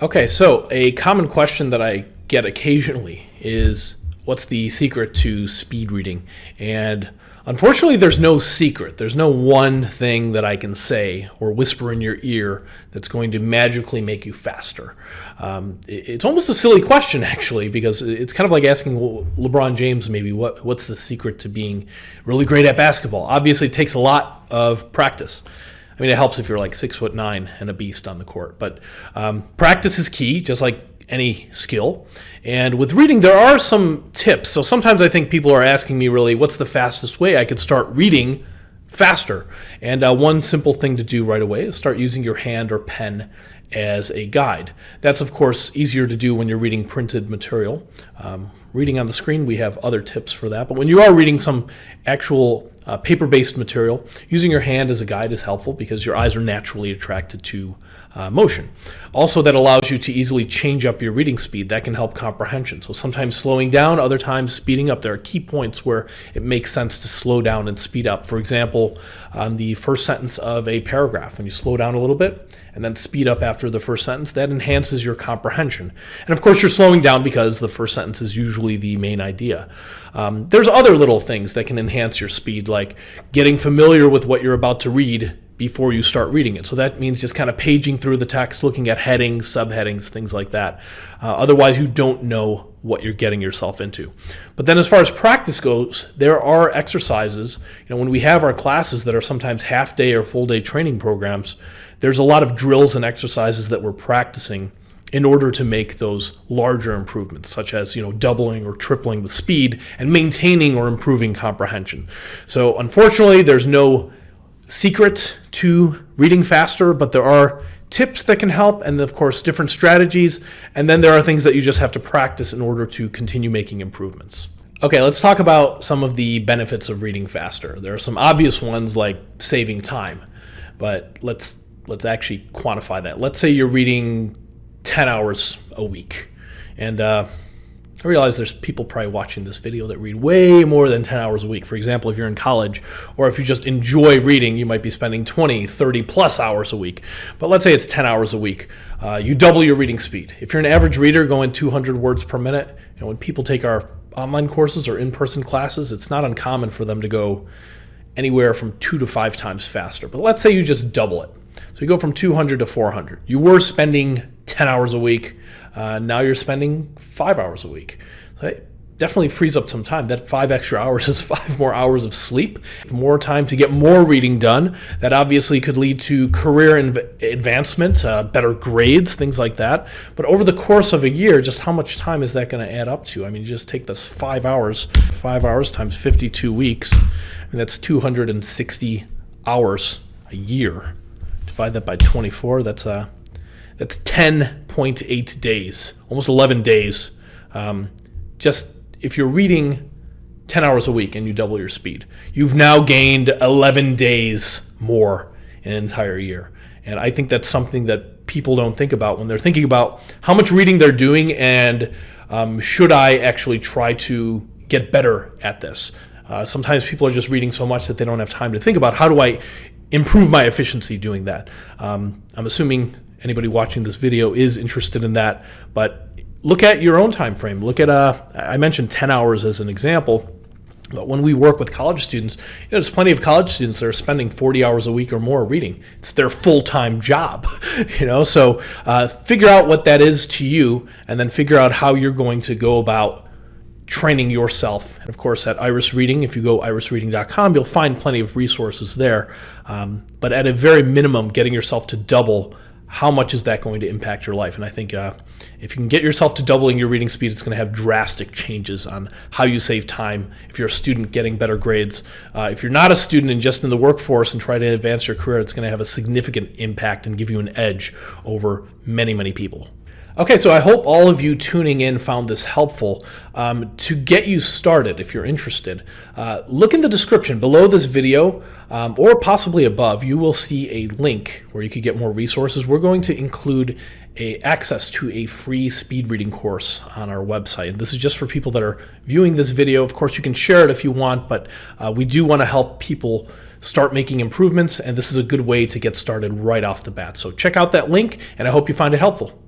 Okay, so a common question that I get occasionally is what's the secret to speed reading? And unfortunately, there's no secret. There's no one thing that I can say or whisper in your ear that's going to magically make you faster. It's almost a silly question, actually, because it's kind of like asking LeBron James maybe what's the secret to being really great at basketball. Obviously, it takes a lot of practice. I mean, it helps if you're like 6'9" and a beast on the court, but practice is key, just like any skill. And with reading, there are some tips. So sometimes I think people are asking me really, what's the fastest way I could start reading faster? And one simple thing to do right away is start using your hand or pen as a guide. That's, of course, easier to do when you're reading printed material. Reading on the screen, we have other tips for that. But when you are reading some actual paper-based material, using your hand as a guide is helpful because your eyes are naturally attracted to motion. Also, that allows you to easily change up your reading speed. That can help comprehension. So sometimes slowing down, other times speeding up. There are key points where it makes sense to slow down and speed up. For example, on the first sentence of a paragraph, when you slow down a little bit and then speed up after the first sentence, that enhances your comprehension. And of course, you're slowing down because the first sentence is usually the main idea. There's other little things that can enhance your speed, like getting familiar with what you're about to read before you start reading it. So that means just kind of paging through the text, looking at headings, subheadings, things like that. Otherwise, you don't know what you're getting yourself into. But then as far as practice goes, there are exercises. When we have our classes that are sometimes half-day or full-day training programs, there's a lot of drills and exercises that we're practicing in order to make those larger improvements, such as doubling or tripling the speed and maintaining or improving comprehension. So unfortunately, there's no secret to reading faster, but there are tips that can help, and of course different strategies, and then there are things that you just have to practice in order to continue making improvements. Okay, let's talk about some of the benefits of reading faster. There are some obvious ones like saving time, but let's actually quantify that. Let's say you're reading 10 hours a week, and I realize there's people probably watching this video that read way more than 10 hours a week. For example, if you're in college or if you just enjoy reading, you might be spending 20, 30 plus hours a week. But let's say it's 10 hours a week. You double your reading speed. If you're an average reader going 200 words per minute, when people take our online courses or in-person classes, it's not uncommon for them to go anywhere from 2 to 5 times faster. But let's say you just double it. So you go from 200 to 400. You were spending 10 hours a week. Now you're spending 5 hours a week. So it definitely frees up some time. That 5 extra hours is 5 more hours of sleep, more time to get more reading done. That obviously could lead to career advancement, better grades, things like that. But over the course of a year, just how much time is that going to add up to? I mean, you just take this 5 hours times 52 weeks. I mean, that's 260 hours a year. Divide that by 24, that's 10.8 days, almost 11 days. Just if you're reading 10 hours a week and you double your speed, you've now gained 11 days more in an entire year. And I think that's something that people don't think about when they're thinking about how much reading they're doing and should I actually try to get better at this. Sometimes people are just reading so much that they don't have time to think about how do I improve my efficiency doing that. I'm assuming anybody watching this video is interested in that, but look at your own time frame. Look at, I mentioned 10 hours as an example, but when we work with college students, there's plenty of college students that are spending 40 hours a week or more reading. It's their full-time job, so figure out what that is to you, and then figure out how you're going to go about training yourself. And of course, at Iris Reading, if you go irisreading.com, you'll find plenty of resources there. But at a very minimum, getting yourself to double, how much is that going to impact your life? And I think if you can get yourself to doubling your reading speed, it's going to have drastic changes on how you save time. If you're a student, getting better grades. If you're not a student and just in the workforce and try to advance your career, it's going to have a significant impact and give you an edge over many, many people. Okay, so I hope all of you tuning in found this helpful. To get you started, if you're interested, look in the description below this video or possibly above. You will see a link where you could get more resources. We're going to include access to a free speed reading course on our website. And this is just for people that are viewing this video. Of course, you can share it if you want, but we do want to help people start making improvements, and this is a good way to get started right off the bat. So check out that link, and I hope you find it helpful.